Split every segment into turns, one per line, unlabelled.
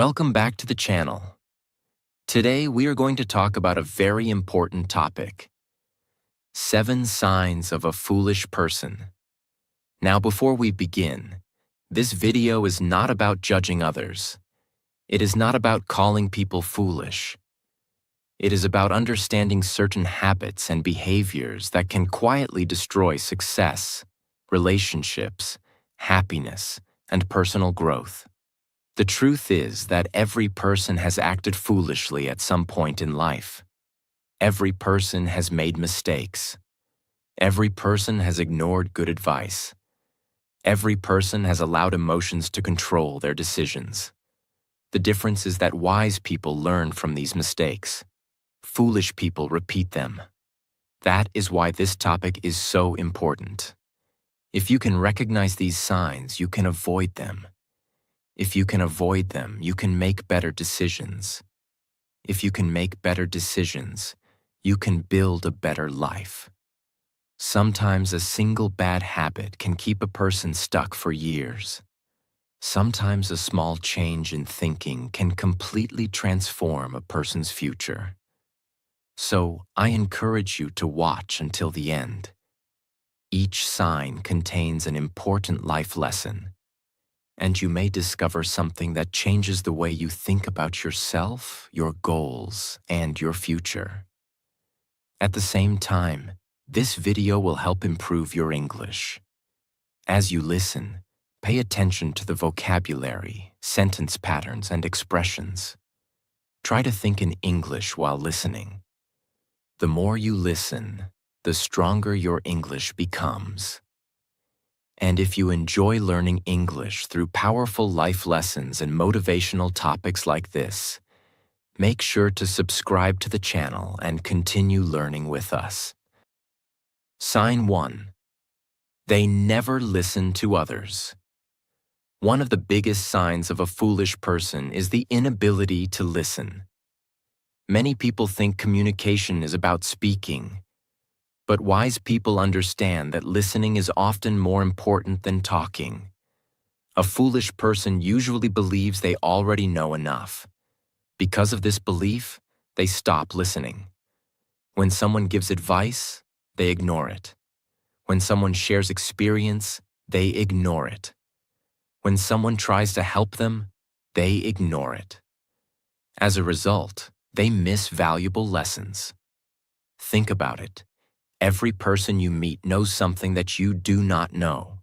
Welcome back to the channel. Today we are going to talk about a very important topic: 7 signs of a foolish person. Now before we begin, this video is not about judging others. It is not about calling people foolish. It is about understanding certain habits and behaviors that can quietly destroy success, relationships, happiness, and personal growth. The truth is that every person has acted foolishly at some point in life. Every person has made mistakes. Every person has ignored good advice. Every person has allowed emotions to control their decisions. The difference is that wise people learn from these mistakes. Foolish people repeat them. That is why this topic is so important. If you can recognize these signs, you can avoid them. If you can avoid them, you can make better decisions. If you can make better decisions, you can build a better life. Sometimes a single bad habit can keep a person stuck for years. Sometimes a small change in thinking can completely transform a person's future. So, I encourage you to watch until the end. Each sign contains an important life lesson, and you may discover something that changes the way you think about yourself, your goals, and your future. At the same time, this video will help improve your English. As you listen, pay attention to the vocabulary, sentence patterns, and expressions. Try to think in English while listening. The more you listen, the stronger your English becomes. And if you enjoy learning English through powerful life lessons and motivational topics like this, make sure to subscribe to the channel and continue learning with us. Sign 1. They never listen to others. One of the biggest signs of a foolish person is the inability to listen. Many people think communication is about speaking, but wise people understand that listening is often more important than talking. A foolish person usually believes they already know enough. Because of this belief, they stop listening. When someone gives advice, they ignore it. When someone shares experience, they ignore it. When someone tries to help them, they ignore it. As a result, they miss valuable lessons. Think about it. Every person you meet knows something that you do not know.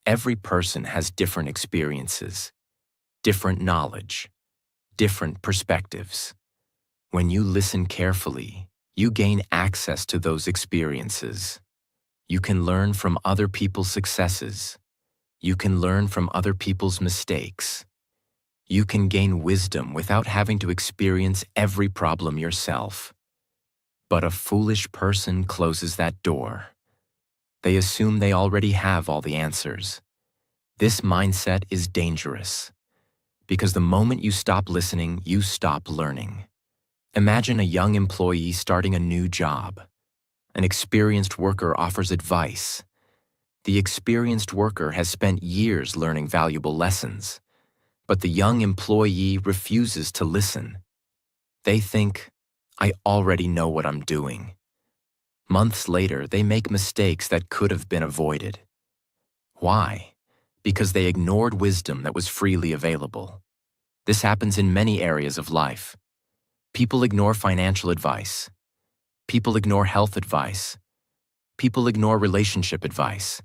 Every person has different experiences, different knowledge, different perspectives. When you listen carefully, you gain access to those experiences. You can learn from other people's successes. You can learn from other people's mistakes. You can gain wisdom without having to experience every problem yourself. But a foolish person closes that door. They assume they already have all the answers. This mindset is dangerous, because the moment you stop listening, you stop learning. Imagine a young employee starting a new job. An experienced worker offers advice. The experienced worker has spent years learning valuable lessons, but the young employee refuses to listen. They think, "I already know what I'm doing." Months later, they make mistakes that could have been avoided. Why? Because they ignored wisdom that was freely available. This happens in many areas of life. People ignore financial advice. People ignore health advice. People ignore relationship advice.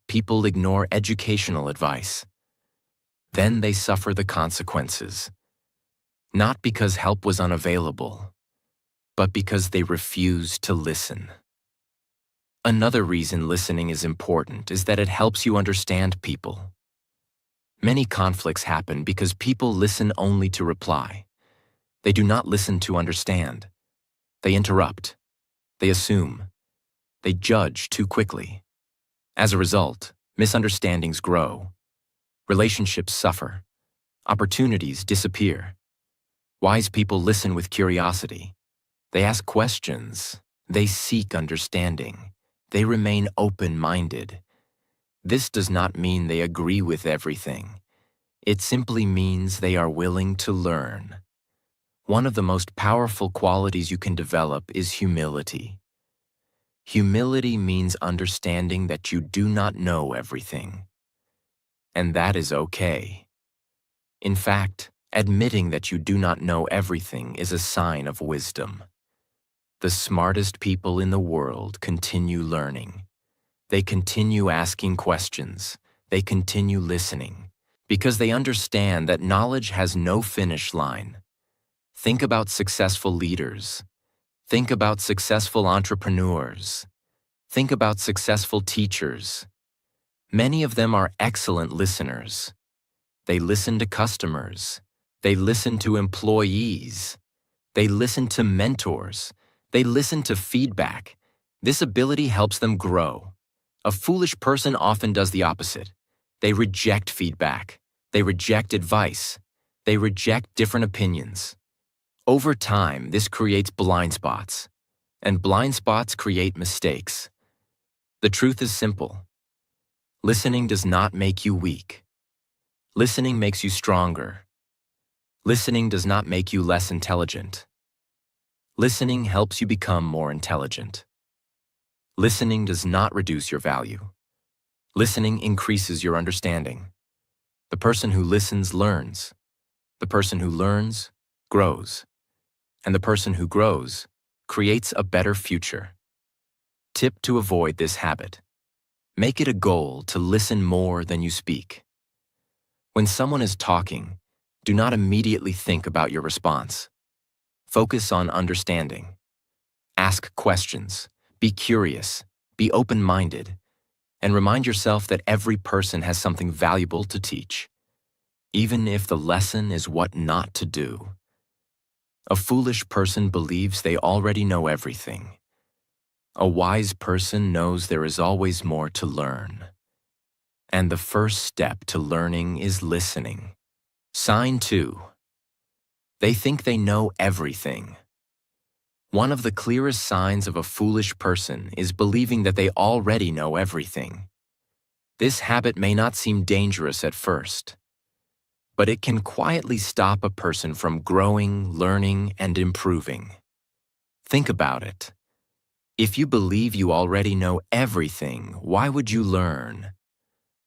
People ignore educational advice. Then they suffer the consequences. Not because help was unavailable, but because they refuse to listen. Another reason listening is important is that it helps you understand people. Many conflicts happen because people listen only to reply. They do not listen to understand. They interrupt. They assume. They judge too quickly. As a result, misunderstandings grow. Relationships suffer. Opportunities disappear. Wise people listen with curiosity. They ask questions. They seek understanding. They remain open-minded. This does not mean they agree with everything. It simply means they are willing to learn. One of the most powerful qualities you can develop is humility. Humility means understanding that you do not know everything. And that is okay. In fact, admitting that you do not know everything is a sign of wisdom. The smartest people in the world continue learning. They continue asking questions. They continue listening, because they understand that knowledge has no finish line. Think about successful leaders. Think about successful entrepreneurs. Think about successful teachers. Many of them are excellent listeners. They listen to customers. They listen to employees. They listen to mentors. They listen to feedback. This ability helps them grow. A foolish person often does the opposite. They reject feedback. They reject advice. They reject different opinions. Over time, this creates blind spots, and blind spots create mistakes. The truth is simple. Listening does not make you weak. Listening makes you stronger. Listening does not make you less intelligent. Listening helps you become more intelligent. Listening does not reduce your value. Listening increases your understanding. The person who listens learns. The person who learns grows. And the person who grows creates a better future. Tip to avoid this habit. Make it a goal to listen more than you speak. When someone is talking, do not immediately think about your response. Focus on understanding. Ask questions. Be curious. Be open-minded. And remind yourself that every person has something valuable to teach, even if the lesson is what not to do. A foolish person believes they already know everything. A wise person knows there is always more to learn. And the first step to learning is listening. Sign 2. They think they know everything. One of the clearest signs of a foolish person is believing that they already know everything. This habit may not seem dangerous at first, but it can quietly stop a person from growing, learning, and improving. Think about it. If you believe you already know everything, why would you learn?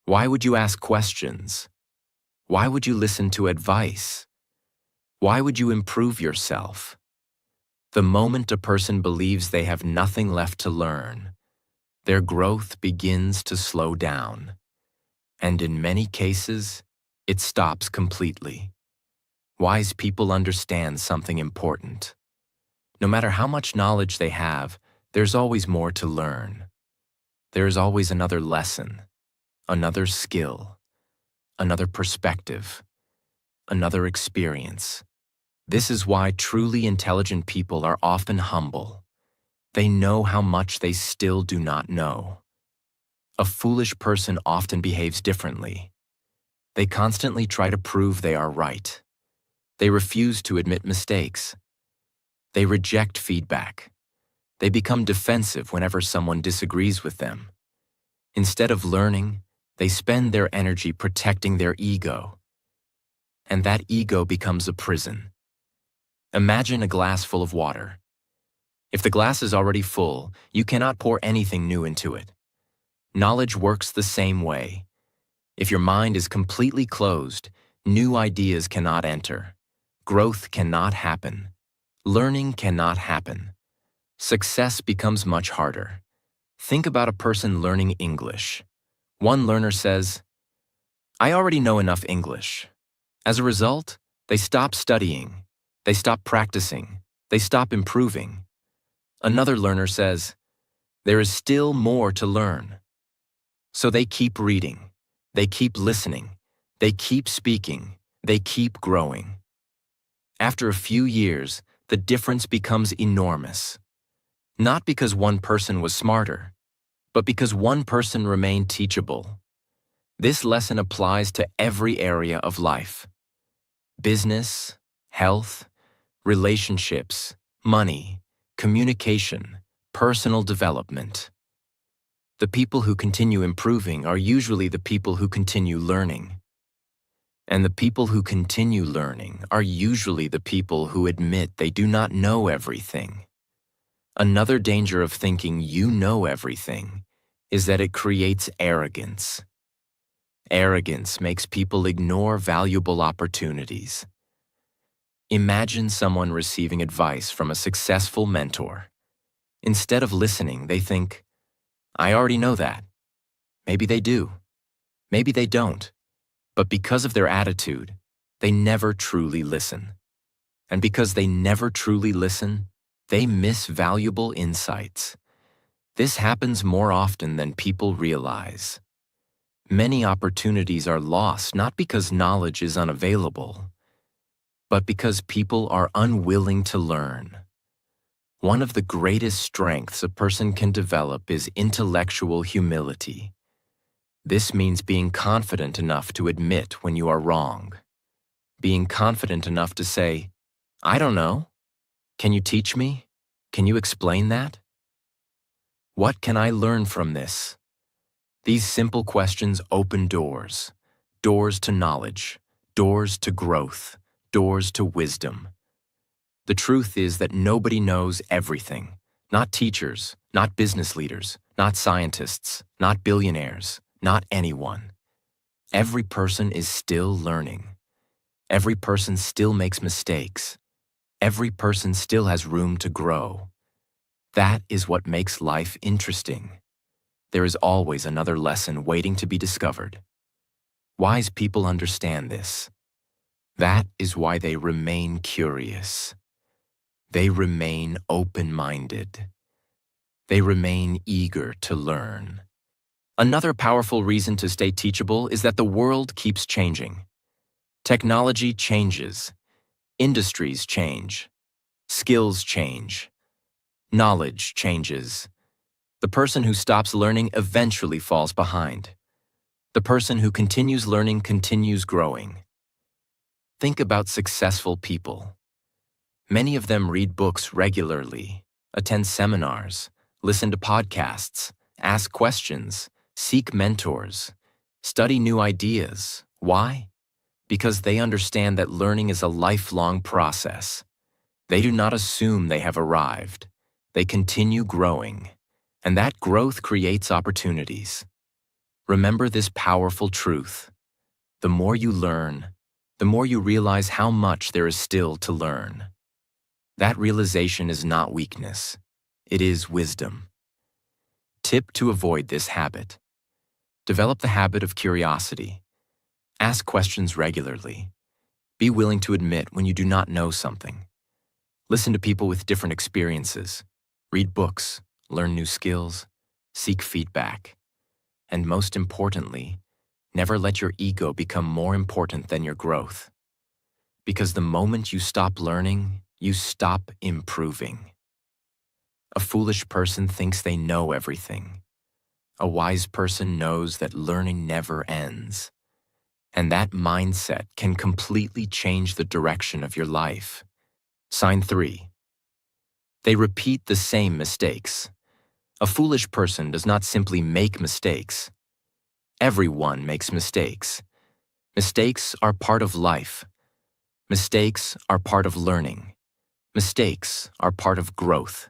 Why would you ask questions? Why would you listen to advice? Why would you improve yourself? The moment a person believes they have nothing left to learn, their growth begins to slow down. And in many cases, it stops completely. Wise people understand something important. No matter how much knowledge they have, there's always more to learn. There is always another lesson, another skill, another perspective, another experience. This is why truly intelligent people are often humble. They know how much they still do not know. A foolish person often behaves differently. They constantly try to prove they are right. They refuse to admit mistakes. They reject feedback. They become defensive whenever someone disagrees with them. Instead of learning, they spend their energy protecting their ego. And that ego becomes a prison. Imagine a glass full of water. If the glass is already full, you cannot pour anything new into it. Knowledge works the same way. If your mind is completely closed, new ideas cannot enter. Growth cannot happen. Learning cannot happen. Success becomes much harder. Think about a person learning English. One learner says, "I already know enough English." As a result, they stop studying. They stop practicing. They stop improving. Another learner says, "There is still more to learn." So they keep reading. They keep listening. They keep speaking. They keep growing. After a few years, the difference becomes enormous. Not because one person was smarter, but because one person remained teachable. This lesson applies to every area of life: business, health, relationships, money, communication, personal development. The people who continue improving are usually the people who continue learning. And the people who continue learning are usually the people who admit they do not know everything. Another danger of thinking you know everything is that it creates arrogance. Arrogance makes people ignore valuable opportunities. Imagine someone receiving advice from a successful mentor. Instead of listening, they think, I already know that. Maybe they do. Maybe they don't. But because of their attitude, they never truly listen. And because they never truly listen, they miss valuable insights. This happens more often than people realize. Many opportunities are lost not because knowledge is unavailable, but because people are unwilling to learn. One of the greatest strengths a person can develop is intellectual humility. This means being confident enough to admit when you are wrong. Being confident enough to say, I don't know. Can you teach me? Can you explain that? What can I learn from this? These simple questions open doors. Doors to knowledge, doors to growth, doors to wisdom. The truth is that nobody knows everything. Not teachers, not business leaders, not scientists, not billionaires, not anyone. Every person is still learning. Every person still makes mistakes. Every person still has room to grow. That is what makes life interesting. There is always another lesson waiting to be discovered. Wise people understand this. That is why they remain curious. They remain open-minded. They remain eager to learn. Another powerful reason to stay teachable is that the world keeps changing. Technology changes. Industries change. Skills change. Knowledge changes. The person who stops learning eventually falls behind. The person who continues learning continues growing. Think about successful people. Many of them read books regularly, attend seminars, listen to podcasts, ask questions, seek mentors, study new ideas. Why? Because they understand that learning is a lifelong process. They do not assume they have arrived. They continue growing, and that growth creates opportunities. Remember this powerful truth. The more you learn, the more you realize how much there is still to learn. That realization is not weakness. It is wisdom. Tip to avoid this habit. Develop the habit of curiosity. Ask questions regularly. Be willing to admit when you do not know something. Listen to people with different experiences. Read books, learn new skills, seek feedback. And most importantly, never let your ego become more important than your growth. Because the moment you stop learning, you stop improving. A foolish person thinks they know everything. A wise person knows that learning never ends. And that mindset can completely change the direction of your life. Sign 3. They repeat the same mistakes. A foolish person does not simply make mistakes. Everyone makes mistakes. Mistakes are part of life. Mistakes are part of learning. Mistakes are part of growth.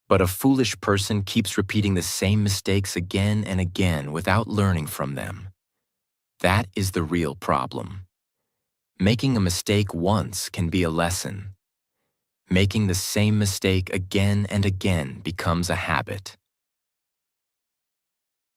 But a foolish person keeps repeating the same mistakes again and again without learning from them. That is the real problem. Making a mistake once can be a lesson. Making the same mistake again and again becomes a habit.